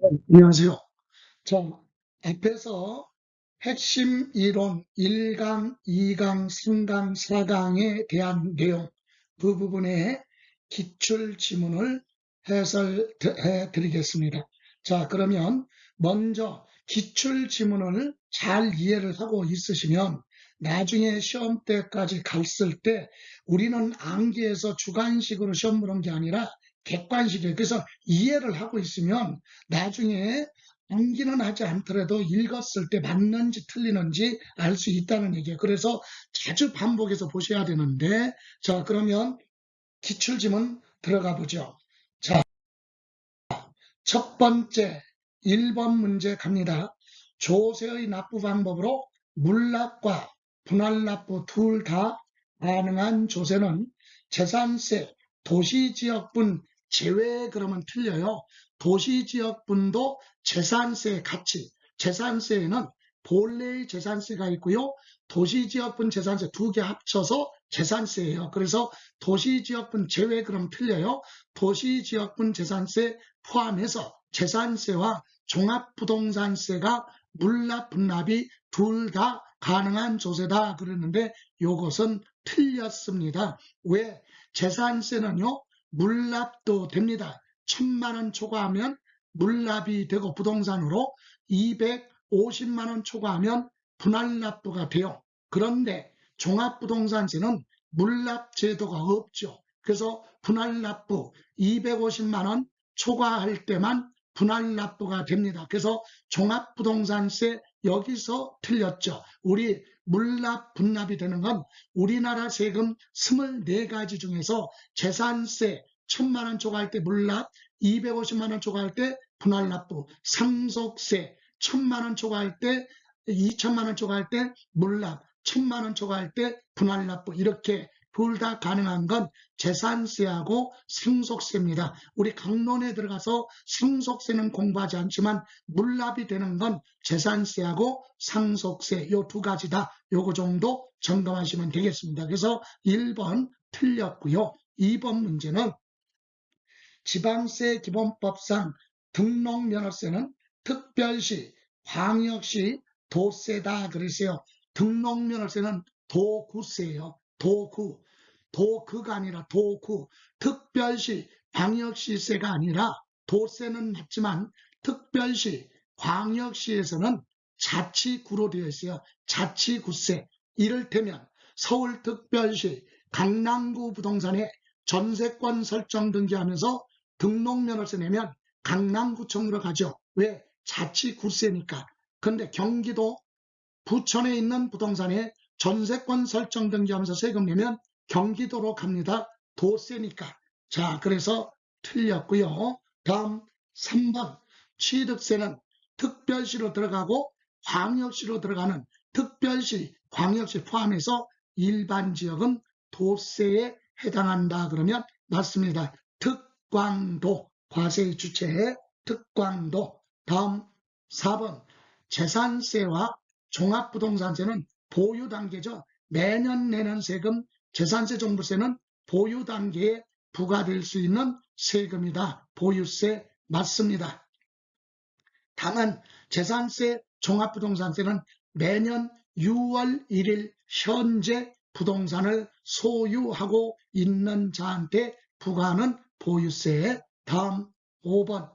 안녕하세요. 자, 앞에서 핵심 이론 1강, 2강, 3강, 4강에 대한 내용 그 부분의 기출 지문을 해설해 드리겠습니다. 자, 그러면 먼저 기출 지문을 잘 이해를 하고 있으시면 나중에 시험 때까지 갔을 때 우리는 암기해서 주관식으로 시험 보는 게 아니라 객관식이에요. 그래서 이해를 하고 있으면 나중에 암기는 하지 않더라도 읽었을 때 맞는지 틀리는지 알 수 있다는 얘기예요. 그래서 자주 반복해서 보셔야 되는데, 자, 그러면 기출지문 들어가 보죠. 자, 첫 번째 1번 문제 갑니다. 조세의 납부 방법으로 물납과 분할납부 둘 다 가능한 조세는 재산세, 도시지역분 제외 그러면 틀려요. 도시지역분도 재산세 같이, 재산세에는 본래의 재산세가 있고요. 도시지역분 재산세 두 개 합쳐서 재산세예요. 그래서 도시지역분 제외 그럼 틀려요. 도시지역분 재산세 포함해서 재산세와 종합부동산세가 물납, 분납이 둘 다 가능한 조세다 그러는데 이것은 틀렸습니다. 왜? 재산세는요, 물납도 됩니다. 1,000만 원 초과하면 물납이 되고 부동산으로 250만 원 초과하면 분할납부가 돼요. 그런데 종합부동산세는 물납 제도가 없죠. 그래서 분할납부 250만 원 초과할 때만 분할납부가 됩니다. 그래서 종합부동산세 여기서 틀렸죠. 우리 물납, 분납이 되는 건 우리나라 세금 24가지 중에서 재산세 1,000만 원 초과할 때 물납, 250만 원 초과할 때 분할납부, 상속세 1,000만 원 초과할 때 2천만 원 초과할 때 물납, 1,000만 원 초과할 때 분할납부 이렇게 둘 다 가능한 건 재산세하고 상속세입니다. 우리 강론에 들어가서 상속세는 공부하지 않지만 물납이 되는 건 재산세하고 상속세 요 두 가지다. 요거 정도 점검하시면 되겠습니다. 그래서 1번 틀렸고요. 2번 문제는 지방세 기본법상 등록면허세는 특별시, 광역시, 도세다 그랬어요. 등록면허세는 도구세예요. 도구. 도그가 아니라 도구. 특별시, 광역시세가 아니라 도세는 맞지만 특별시, 광역시에서는 자치구로 되어 있어요. 자치구세. 이를테면 서울특별시 강남구 부동산에 전세권 설정 등기하면서 등록면허세 내면 강남구청으로 가죠. 왜? 자치구세니까. 그런데 경기도 부천에 있는 부동산에 전세권 설정 등기하면서 세금 내면 경기도로 갑니다. 도세니까. 자, 그래서 틀렸고요. 다음 3번 취득세는 특별시로 들어가고 광역시로 들어가는 특별시, 광역시 포함해서 일반 지역은 도세에 해당한다 그러면 맞습니다. 특광도, 과세의 주체 특광도. 다음 4번 재산세와 종합부동산세는 보유 단계죠. 매년 내는 세금, 재산세, 종부세는 보유 단계에 부과될 수 있는 세금이다. 보유세 맞습니다. 다만 재산세, 종합부동산세는 매년 6월 1일 현재 부동산을 소유하고 있는 자한테 부과하는 보유세. 다음 5번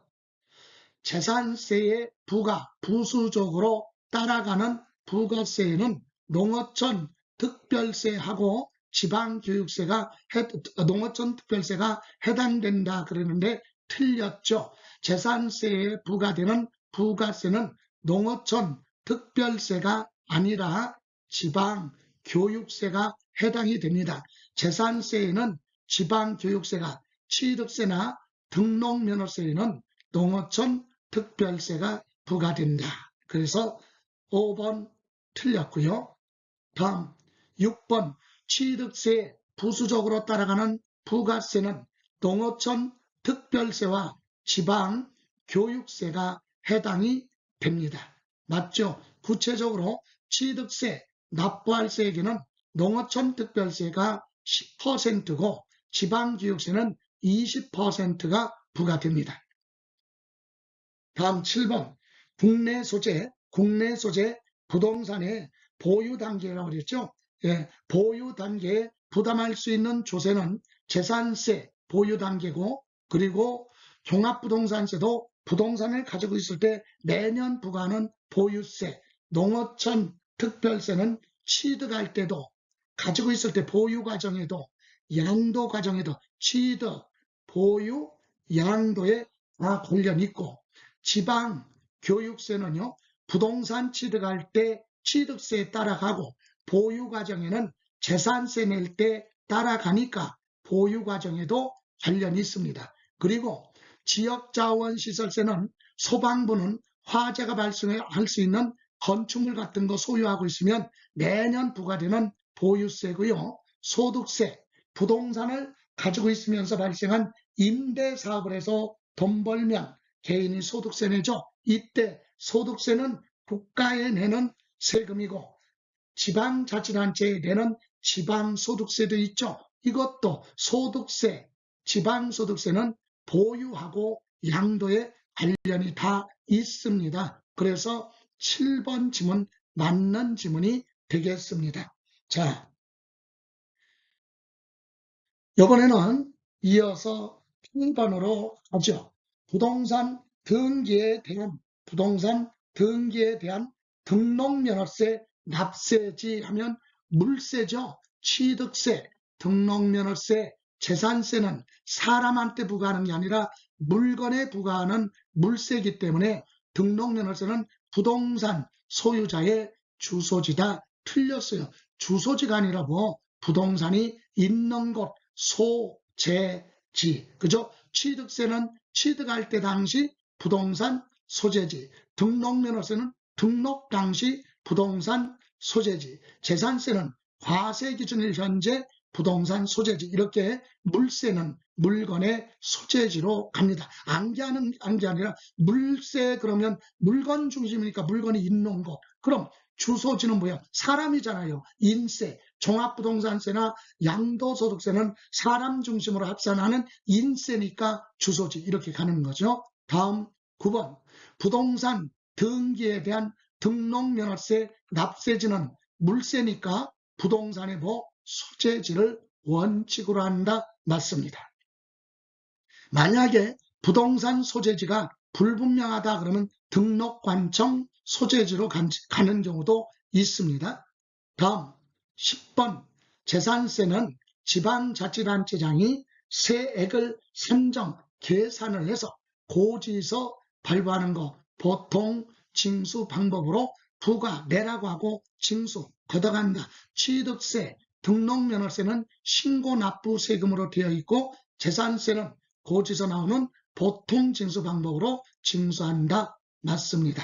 재산세의 부과, 부수적으로 따라가는 부가세에는 농어촌 특별세하고 지방교육세가 농어촌 특별세가 해당된다 그러는데 틀렸죠. 재산세에 부과되는 부가세는 농어촌 특별세가 아니라 지방교육세가 해당이 됩니다. 재산세에는 지방교육세가, 취득세나 등록면허세에는 농어촌 특별세가 부과된다. 그래서 5번 틀렸고요. 다음 6번 취득세 부수적으로 따라가는 부가세는 농어촌 특별세와 지방 교육세가 해당이 됩니다. 맞죠? 구체적으로 취득세 납부할 세에게는 농어촌 특별세가 10%고 지방교육세는 20%가 부과됩니다. 다음 7번 국내 소재 부동산의 보유 단계라고 그랬죠. 예, 보유 단계에 부담할 수 있는 조세는 재산세 보유 단계고, 그리고 종합부동산세도 부동산을 가지고 있을 때 매년 부과하는 보유세, 농어촌 특별세는 취득할 때도, 가지고 있을 때 보유 과정에도, 양도 과정에도 취득, 보유, 양도에 다 관련이 있고, 지방 교육세는요, 부동산 취득할 때 취득세에 따라가고, 보유 과정에는 재산세 낼 때 따라가니까 보유 과정에도 관련이 있습니다. 그리고 지역자원시설세는 소방부는 화재가 발생할 수 있는 건축물 같은 거 소유하고 있으면 매년 부과되는 보유세고요. 소득세, 부동산을 가지고 있으면서 발생한 임대사업을 해서 돈 벌면 개인이 소득세 내죠. 이때 소득세는 국가에 내는 세금이고, 지방자치단체에 내는 지방소득세도 있죠. 이것도 소득세, 지방소득세는 보유하고 양도에 관련이 다 있습니다. 그래서 7번 지문 맞는 지문이 되겠습니다. 자, 이번에는 이어서 8번으로 가죠. 부동산 등기에 대한 등록면허세 납세지 하면 물세죠. 취득세, 등록면허세, 재산세는 사람한테 부과하는 게 아니라 물건에 부과하는 물세이기 때문에 등록면허세는 부동산 소유자의 주소지다. 틀렸어요. 주소지가 아니라 부동산이 있는 곳, 소재지. 그죠? 취득세는 취득할 때 당시 부동산 소재지. 등록면허세는 등록 당시 부동산 소재지. 재산세는 과세 기준일 현재 부동산 소재지. 이렇게 물세는 물건의 소재지로 갑니다. 안기하는 게 아니라 물세 그러면 물건 중심이니까 물건이 있는 곳. 그럼 주소지는 뭐야? 사람이잖아요. 인세, 종합부동산세나 양도소득세는 사람 중심으로 합산하는 인세니까 주소지 이렇게 가는 거죠. 다음 9번 부동산 등기에 대한 등록면허세 납세지는 물세니까 부동산의 소재지를 원칙으로 한다. 맞습니다. 만약에 부동산 소재지가 불분명하다 그러면 등록관청 소재지로 가는 경우도 있습니다. 다음 10번 재산세는 지방자치단체장이 세액을 산정, 계산을 해서 고지서 발부하는 거 보통 징수 방법으로 부과, 내라고 하고 징수, 걷어간다. 취득세, 등록면허세는 신고 납부 세금으로 되어 있고, 재산세는 고지서 나오는 보통 징수 방법으로 징수한다. 맞습니다.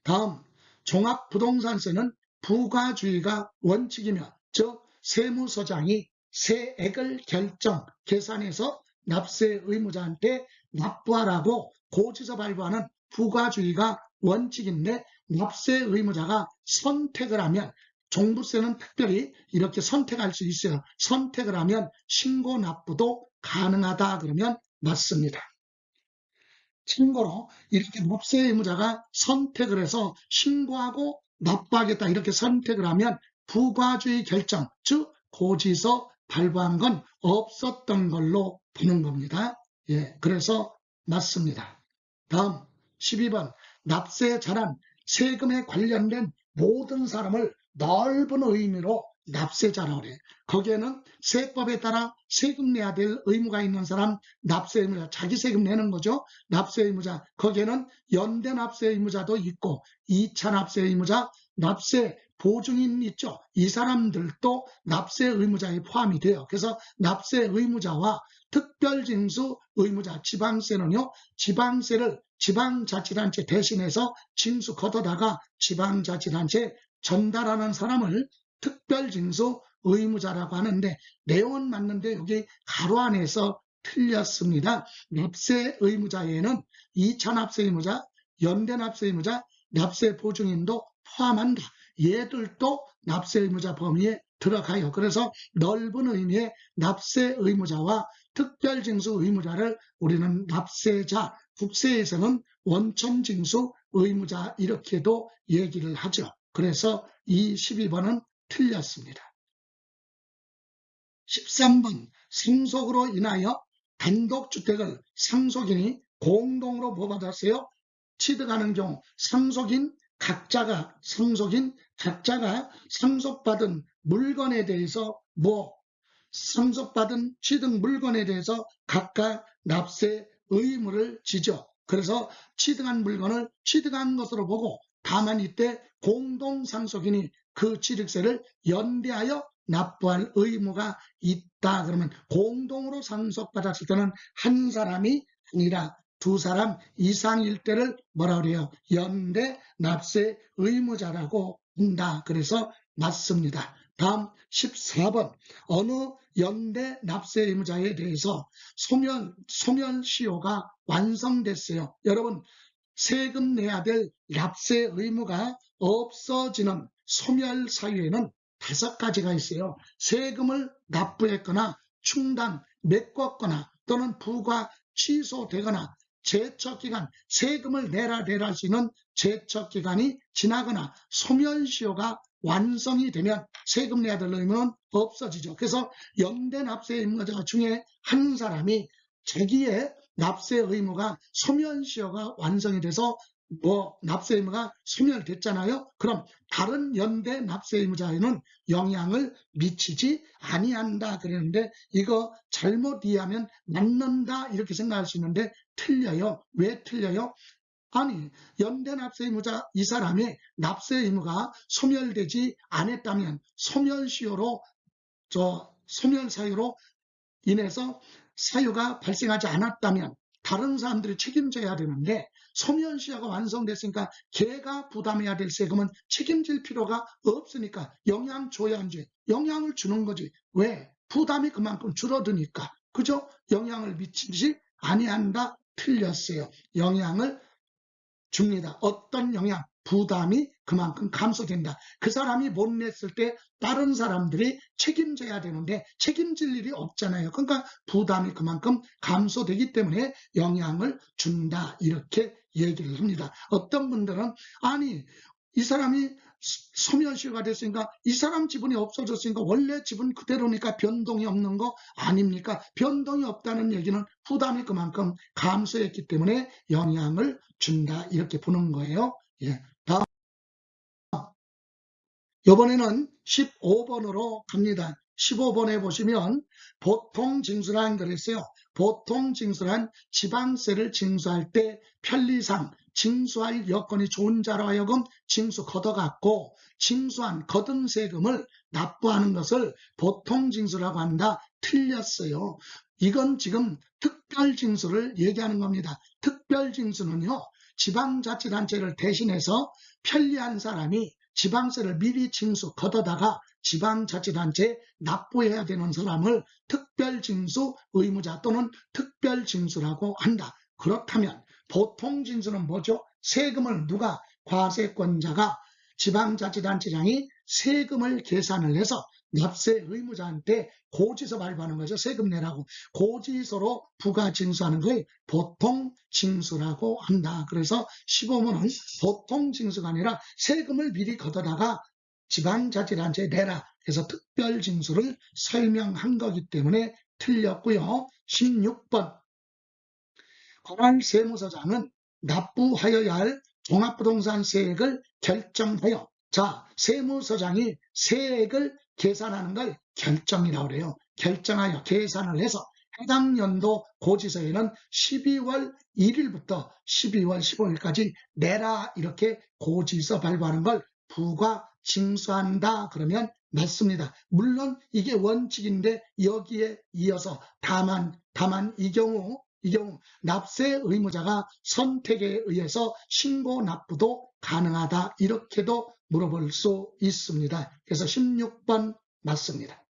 다음 종합부동산세는 부과주의가 원칙이며, 즉 세무서장이 세액을 계산해서 납세 의무자한테 납부하라고 고지서 발부하는 부과주의가 원칙인데, 납세 의무자가 선택을 하면, 종부세는 특별히 이렇게 선택할 수 있어요. 선택을 하면 신고 납부도 가능하다 그러면 맞습니다. 참고로 이렇게 납세 의무자가 선택을 해서 신고하고 납부하겠다 이렇게 선택을 하면 부과주의 결정, 즉 고지서 발부한 건 없었던 걸로 보는 겁니다. 예, 그래서 맞습니다. 다음 12번 납세 잘한 세금에 관련된 모든 사람을 넓은 의미로 납세자라고 그래. 거기에는 세법에 따라 세금 내야 될 의무가 있는 사람, 납세 의무자, 자기 세금 내는 거죠. 납세 의무자, 거기에는 연대 납세 의무자도 있고 2차 납세 의무자, 납세 보증인 있죠. 이 사람들도 납세 의무자에 포함이 돼요. 그래서 납세 의무자와 특별징수 의무자, 지방세는요, 지방세를 지방자치단체 대신해서 징수 걷어다가 지방자치단체에 전달하는 사람을 특별징수 의무자라고 하는데, 내용은 맞는데 여기 가로 안에서 틀렸습니다. 납세 의무자에는 2차 납세 의무자, 연대 납세 의무자, 납세 보증인도 포함한다. 얘들도 납세 의무자 범위에 들어가요. 그래서 넓은 의미의 납세 의무자와 특별징수 의무자를 우리는 납세자, 국세에서는 원천징수 의무자 이렇게도 얘기를 하죠. 그래서 이 12번은 틀렸습니다. 13번 상속으로 인하여 단독주택을 상속인이 공동으로 뭐 받았어요? 취득하는 경우 상속인 각자가 상속받은 물건에 대해서 상속받은 취득 물건에 대해서 각각 납세 의무를 지죠. 그래서 취득한 물건을 취득한 것으로 보고 다만 이때 공동상속인이 그 취득세를 연대하여 납부할 의무가 있다. 그러면 공동으로 상속받았을 때는 한 사람이 아니라 두 사람 이상일 때를 뭐라 그래요? 연대 납세 의무자라고 한다. 그래서 맞습니다. 다음 14번 어느 연대 납세 의무자에 대해서 소멸시효가 완성됐어요. 여러분 세금 내야 될 납세 의무가 없어지는 소멸사유에는 5가지가 있어요. 세금을 납부했거나 충당, 메꿨거나 또는 부과 취소되거나 제척기간, 세금을 내라 할 수 있는 제척기간이 지나거나 소멸시효가 완성이 되면 세금 내야 될 의무는 없어지죠. 그래서 연대 납세 의무자 중에 한 사람이 자기의 납세 의무가 소멸시효가 완성이 돼서 납세 의무가 소멸됐잖아요. 그럼 다른 연대 납세 의무자에는 영향을 미치지 아니한다 그랬는데 이거 잘못 이해하면 맞는다 이렇게 생각할 수 있는데 틀려요. 왜 틀려요? 아니 연대 납세 의무자 이 사람의 납세 의무가 소멸되지 않았다면 소멸시효로 소멸사유로 인해서 사유가 발생하지 않았다면 다른 사람들이 책임져야 되는데 소멸시효가 완성됐으니까 걔가 부담해야 될 세금은 책임질 필요가 없으니까 영향 줘야 하지. 영향을 주는 거지. 왜? 부담이 그만큼 줄어드니까. 그죠? 영향을 미치지 아니한다. 틀렸어요. 영향을 줍니다. 어떤 영향? 부담이 그만큼 감소된다. 그 사람이 못 냈을 때 다른 사람들이 책임져야 되는데 책임질 일이 없잖아요. 그러니까 부담이 그만큼 감소되기 때문에 영향을 준다. 이렇게 얘기를 합니다. 어떤 분들은 아니 이 사람이 소멸시효가 됐으니까 이 사람 지분이 없어졌으니까 원래 지분 그대로니까 변동이 없는 거 아닙니까? 변동이 없다는 얘기는 부담이 그만큼 감소했기 때문에 영향을 준다 이렇게 보는 거예요. 예. 다음 이번에는 15번으로 갑니다. 15번에 보시면 보통징수란 그랬어요. 보통징수란 지방세를 징수할 때 편리상 징수할 여건이 좋은 자로 하여금 징수 걷어갖고 징수한 거둔 세금을 납부하는 것을 보통징수라고 한다. 틀렸어요. 이건 지금 특별징수를 얘기하는 겁니다. 특별징수는요. 지방자치단체를 대신해서 편리한 사람이 지방세를 미리 징수 걷어다가 지방자치단체에 납부해야 되는 사람을 특별징수 의무자 또는 특별징수라고 한다. 그렇다면 보통징수는 뭐죠? 세금을 누가 과세권자가 지방자치단체장이 세금을 계산을 해서 납세 의무자한테 고지서 발부하는 거죠. 세금 내라고. 고지서로 부가징수하는 걸 보통징수라고 한다. 그래서 15번은 보통징수가 아니라 세금을 미리 걷어다가 지방자치단체에 내라. 그래서 특별징수를 설명한 거기 때문에 틀렸고요. 16번 관할세무서장은 납부하여야 할 종합부동산 세액을 결정하여 세무서장이 세액을 계산하는 걸 결정이라고 그래요. 결정하여 계산을 해서 해당 연도 고지서에는 12월 1일부터 12월 15일까지 내라 이렇게 고지서 발부하는 걸 부과징수한다. 그러면 맞습니다. 물론 이게 원칙인데 여기에 이어서 다만 이 경우 납세 의무자가 선택에 의해서 신고 납부도 가능하다. 이렇게도 물어볼 수 있습니다. 그래서 16번 맞습니다.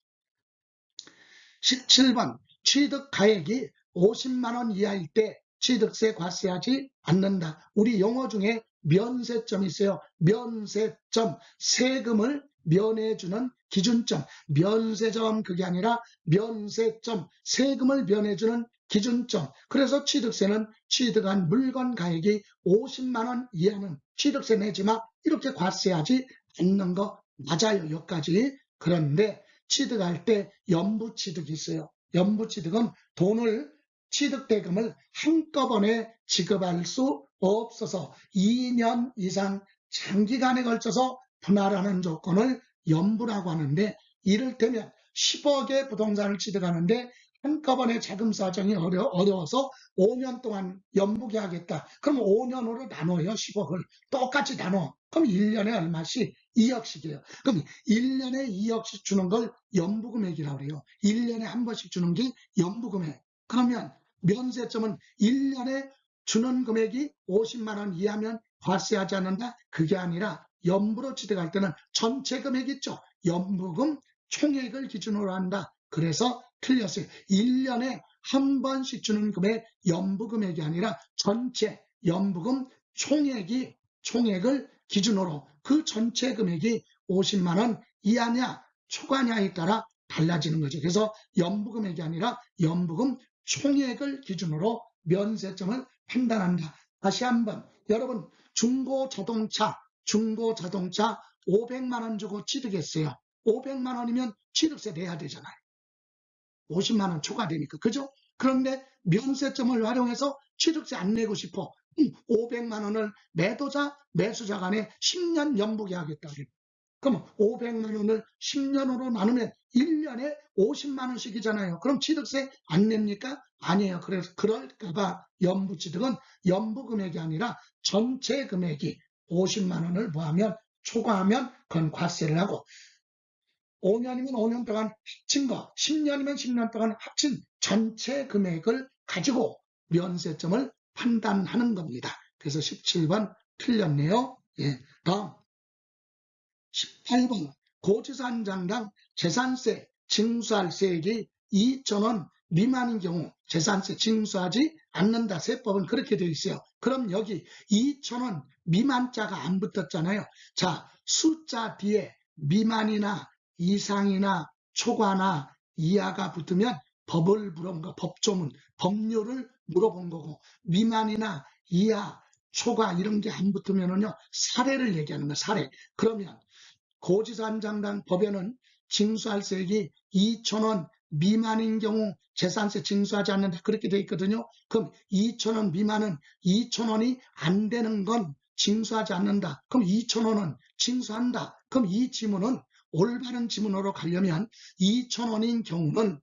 17번 취득가액이 50만 원 이하일 때 취득세 과세하지 않는다. 우리 용어 중에 면세점이 있어요. 면세점 세금을 면해주는 기준점, 면세점 그게 아니라 면세점, 세금을 면해주는 기준점. 그래서 취득세는 취득한 물건 가액이 50만 원 이하는 취득세 내지 마, 이렇게 과세하지 않는 거 맞아요. 여기까지. 그런데 취득할 때 연부취득이 있어요. 연부취득은 돈을 취득대금을 한꺼번에 지급할 수 없어서 2년 이상 장기간에 걸쳐서 분할하는 조건을 연부라고 하는데, 이를테면 10억의 부동산을 취득하는데 한꺼번에 자금 사정이 어려워서 5년 동안 연부게 하겠다. 그럼 5년으로 나눠요. 10억을 똑같이 나눠. 그럼 1년에 얼마씩? 2억씩이에요. 그럼 1년에 2억씩 주는 걸 연부금액이라고 그래요. 1년에 한 번씩 주는 게 연부금액. 그러면 면세점은 1년에 주는 금액이 50만 원 이하면 과세하지 않는다? 그게 아니라 연부로 취득할 때는 전체 금액 있죠. 연부금 총액을 기준으로 한다. 그래서 틀렸어요. 1년에 한 번씩 주는 금액 연부금액이 아니라 전체 연부금 총액을 기준으로 그 전체 금액이 50만 원 이하냐 초과냐에 따라 달라지는 거죠. 그래서 연부금액이 아니라 연부금 총액을 기준으로 면세점을 판단한다. 다시 한번 여러분, 중고자동차 500만 원 주고 취득했어요. 500만 원이면 취득세 내야 되잖아요. 50만 원 초과되니까. 그죠? 그런데 면세점을 활용해서 취득세 안 내고 싶어. 500만 원을 매수자 간에 10년 연부게 하겠다. 그럼 500만 원을 10년으로 나누면 1년에 50만 원씩이잖아요. 그럼 취득세 안 냅니까? 아니에요. 그래서 그럴까봐 연부취득은 연부금액이 아니라 전체 금액이 50만 원을 초과하면 그건 과세를 하고, 5년이면 5년 동안 합친 거, 10년이면 10년 동안 합친 전체 금액을 가지고 면세점을 판단하는 겁니다. 그래서 17번 틀렸네요. 예, 다음 18번 고지서 한 장당 재산세 징수할 세액이 2,000원 미만인 경우 재산세 징수하지 않는다. 세법은 그렇게 되어 있어요. 그럼 여기 2,000원 미만자가 안 붙었잖아요. 자, 숫자 뒤에 미만이나 이상이나 초과나 이하가 붙으면 법을 물어본 거, 법조문, 법률을 물어본 거고, 미만이나 이하, 초과 이런 게 안 붙으면은요, 사례를 얘기하는 거예요. 사례. 그러면 고지서 한 장당 법에는 징수할 세액이 2,000원 미만인 경우 재산세 징수하지 않는다. 그렇게 되어 있거든요. 그럼 2,000원 미만은 2,000원이 안 되는 건 징수하지 않는다. 그럼 2,000원은 징수한다. 그럼 이 지문은 올바른 지문으로 가려면 2,000원인 경우는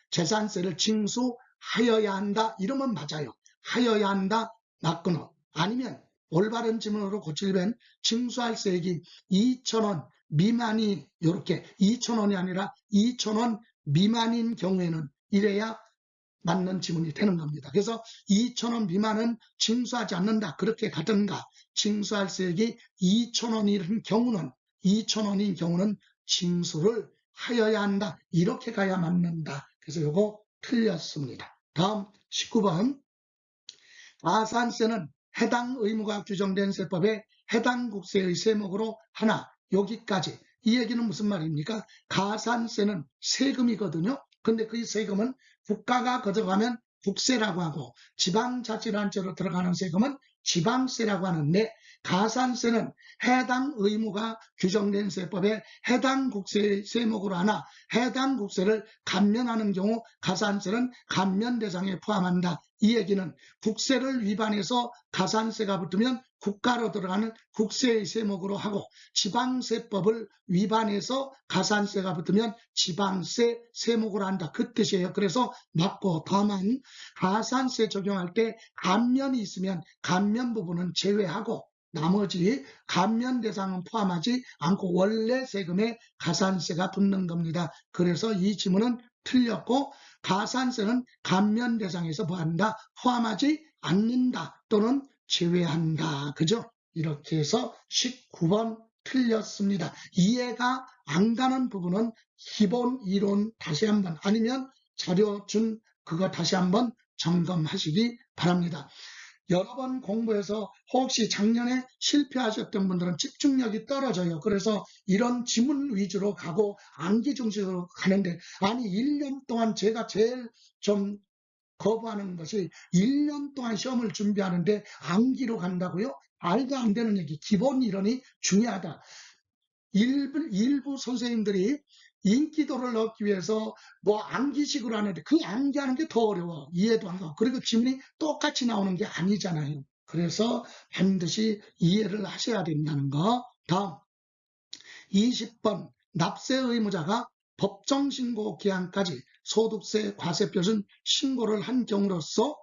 재산세를 징수하여야 한다. 이러면 맞아요. 하여야 한다. 맞거나. 아니면 올바른 지문으로 고치려면 징수할 세액이 2,000원 미만이 이렇게 2,000원이 아니라 2,000원 미만인 경우에는 이래야 맞는 지문이 되는 겁니다. 그래서 2,000원 미만은 징수하지 않는다. 그렇게 가든가, 징수할 세액이 2,000원인 경우는 징수를 하여야 한다. 이렇게 가야 맞는다. 그래서 이거 틀렸습니다. 다음 19번 가산세는 해당 의무가 규정된 세법에 해당 국세의 세목으로 하나. 여기까지. 이 얘기는 무슨 말입니까? 가산세는 세금이거든요. 근데 그 세금은 국가가 가져가면 국세라고 하고, 지방자치단체로 들어가는 세금은 지방세라고 하는데, 가산세는 해당 의무가 규정된 세법에 해당 국세의 세목으로 하나, 해당 국세를 감면하는 경우 가산세는 감면 대상에 포함한다. 이 얘기는 국세를 위반해서 가산세가 붙으면 국가로 들어가는 국세의 세목으로 하고, 지방세법을 위반해서 가산세가 붙으면 지방세 세목으로 한다. 그 뜻이에요. 그래서 맞고, 다만 가산세 적용할 때 감면이 있으면 감면 부분은 제외하고 나머지 감면 대상은 포함하지 않고 원래 세금에 가산세가 붙는 겁니다. 그래서 이 지문은 틀렸고, 가산세는 감면 대상에서 뭐한다? 포함하지 않는다 또는 제외한다. 그죠? 이렇게 해서 19번 틀렸습니다. 이해가 안 가는 부분은 기본 이론 다시 한번, 아니면 자료 준 그거 다시 한번 점검하시기 바랍니다. 여러 번 공부해서 혹시 작년에 실패하셨던 분들은 집중력이 떨어져요. 그래서 이런 지문 위주로 가고 암기 중심으로 가는데, 아니 1년 동안 제가 제일 좀 거부하는 것이 1년 동안 시험을 준비하는데 암기로 간다고요? 말도 안 되는 얘기. 기본 이론이 중요하다. 일부 선생님들이 인기도를 얻기 위해서 뭐 암기식으로 하는데 그 암기하는 게 더 어려워. 이해도 안 가고. 그리고 지문이 똑같이 나오는 게 아니잖아요. 그래서 반드시 이해를 하셔야 된다는 거. 다음 20번 납세 의무자가 법정신고 기한까지 소득세, 과세표준 신고를 한 경우로서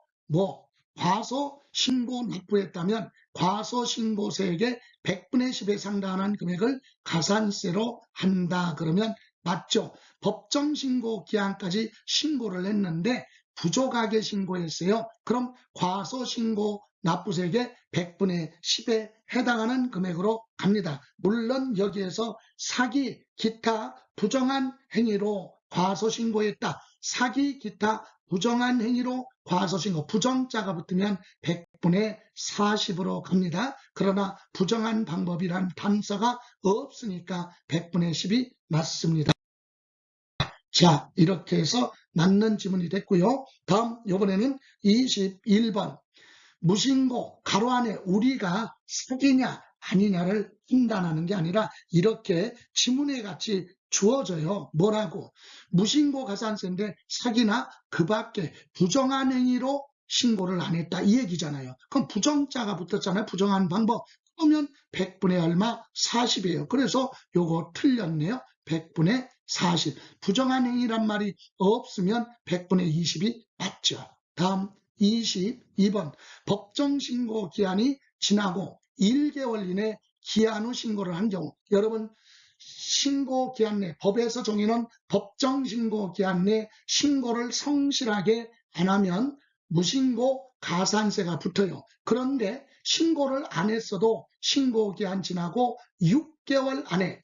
과소 신고 납부했다면 과소신고세액의 100분의 10에 상당한 금액을 가산세로 한다. 그러면 맞죠? 법정신고 기한까지 신고를 했는데 부족하게 신고했어요. 그럼 과소신고 납부세액의 100분의 10에 해당하는 금액으로 갑니다. 물론 여기에서 사기, 기타 부정한 행위로 과소신고했다. 사기, 기타 부정한 행위로 과소신고, 부정자가 붙으면 100분의 40으로 갑니다. 그러나 부정한 방법이란 단서가 없으니까 100분의 10이 맞습니다. 자, 이렇게 해서 맞는 지문이 됐고요. 다음 이번에는 21번 무신고 가로 안에 우리가 사기냐 아니냐를 판단하는 게 아니라 이렇게 지문에 같이 주어져요. 뭐라고? 무신고 가산세인데 사기나 그 밖에 부정한 행위로 신고를 안 했다 이 얘기잖아요. 그럼 부정자가 붙었잖아요. 부정한 방법. 그러면 100분의 얼마? 40이에요. 그래서 요거 틀렸네요. 100분의 40. 부정한 행위란 말이 없으면 100분의 20이 맞죠. 다음 22번 법정신고 기한이 지나고 1개월 이내 기한 후 신고를 한 경우, 여러분 신고 기한 내 법에서 정의는 법정신고 기한 내 신고를 성실하게 안 하면 무신고 가산세가 붙어요. 그런데 신고를 안 했어도 신고 기한 지나고 6개월 안에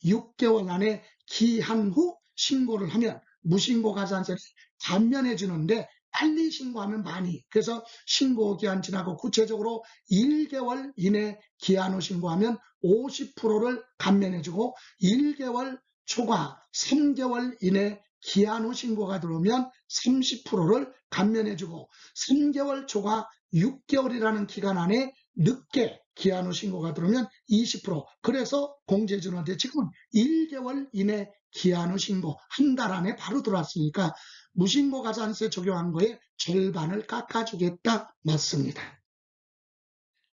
기한 후 신고를 하면 무신고 가산세를 감면해 주는데 빨리 신고하면 많이. 그래서 신고 기한 지나고 구체적으로 1개월 이내 기한 후 신고하면 50%를 감면해주고 1개월 초과 3개월 이내 기한 후 신고가 들어오면 30%를 감면해주고 3개월 초과 6개월이라는 기간 안에 늦게 기한 후 신고가 들어오면 20%. 그래서 공제해주는데 지금은 1개월 이내 기한 후 신고 한 달 안에 바로 들어왔으니까 무신고 가산세 적용한 거에 절반을 깎아주겠다. 맞습니다.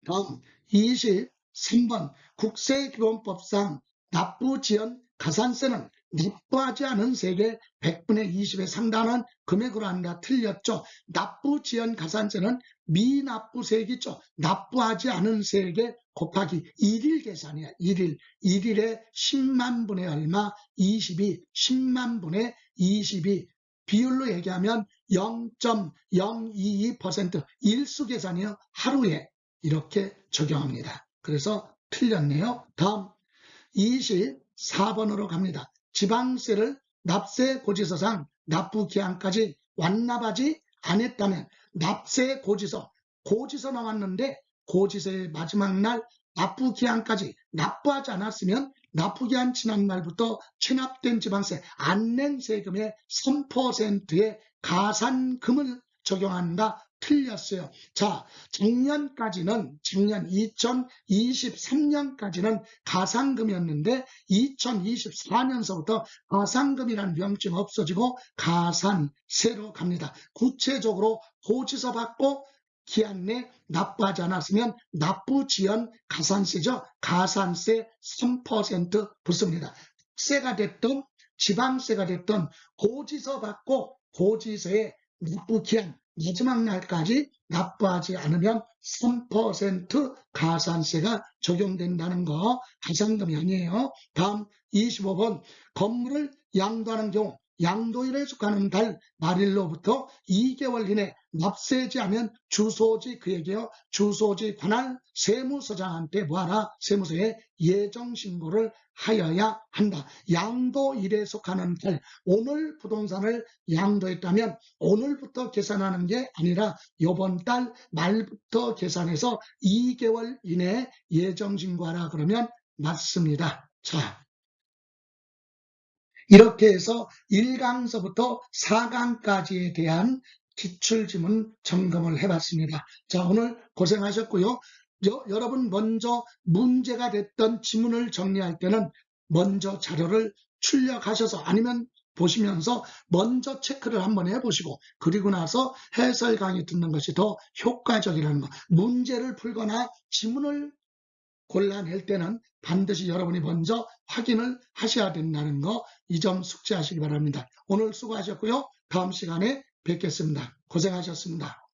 다음 23번 국세기본법상 납부지연 가산세는 납부하지 않은 세액의 100분의 20에 상당한 금액으로 한다. 틀렸죠. 납부지연 가산세는 미납부세액이죠. 납부하지 않은 세액에 곱하기 1일 계산이야. 1일에 10만 분의 얼마? 22. 10만 분의 22. 비율로 얘기하면 0.022% 일수 계산이요. 하루에 이렇게 적용합니다. 그래서 틀렸네요. 다음 24번으로 갑니다. 지방세를 납세 고지서상 납부 기한까지 완납하지 않았다면 납세 고지서 나왔는데 고지서의 마지막 날 납부 기한까지 납부하지 않았으면 납부 기한 지난 날부터 체납된 지방세 안 낸 세금의 3%의 가산금을 적용한다. 틀렸어요. 자, 작년 2023년까지는 가산금이었는데 2024년서부터 가산금이라는 명칭이 없어지고 가산세로 갑니다. 구체적으로 고지서 받고 기한 내 납부하지 않았으면 납부지연 가산세죠. 가산세 3% 붙습니다. 세가 됐든 지방세가 됐든 고지서 받고 고지서에 납부 기한 마지막 날까지 납부하지 않으면 3% 가산세가 적용된다는 거 가산금이 아니에요. 다음 25번 건물을 양도하는 경우 양도일에 속하는 달 말일로부터 2개월 이내 납세지 하면 주소지 그에게요 주소지 관할 세무서장한테 뭐하라 세무서에 예정신고를 하여야 한다. 양도일에 속하는 달 오늘 부동산을 양도했다면 오늘부터 계산하는 게 아니라 이번 달 말부터 계산해서 2개월 이내에 예정신고하라 그러면 맞습니다. 자, 이렇게 해서 1강서부터 4강까지에 대한 기출지문 점검을 해봤습니다. 자, 오늘 고생하셨고요. 여러분 먼저 문제가 됐던 지문을 정리할 때는 먼저 자료를 출력하셔서 아니면 보시면서 먼저 체크를 한번 해보시고 그리고 나서 해설 강의 듣는 것이 더 효과적이라는 거. 문제를 풀거나 지문을 골라낼 때는 반드시 여러분이 먼저 확인을 하셔야 된다는 거, 이 점 숙지하시기 바랍니다. 오늘 수고하셨고요. 다음 시간에 뵙겠습니다. 고생하셨습니다.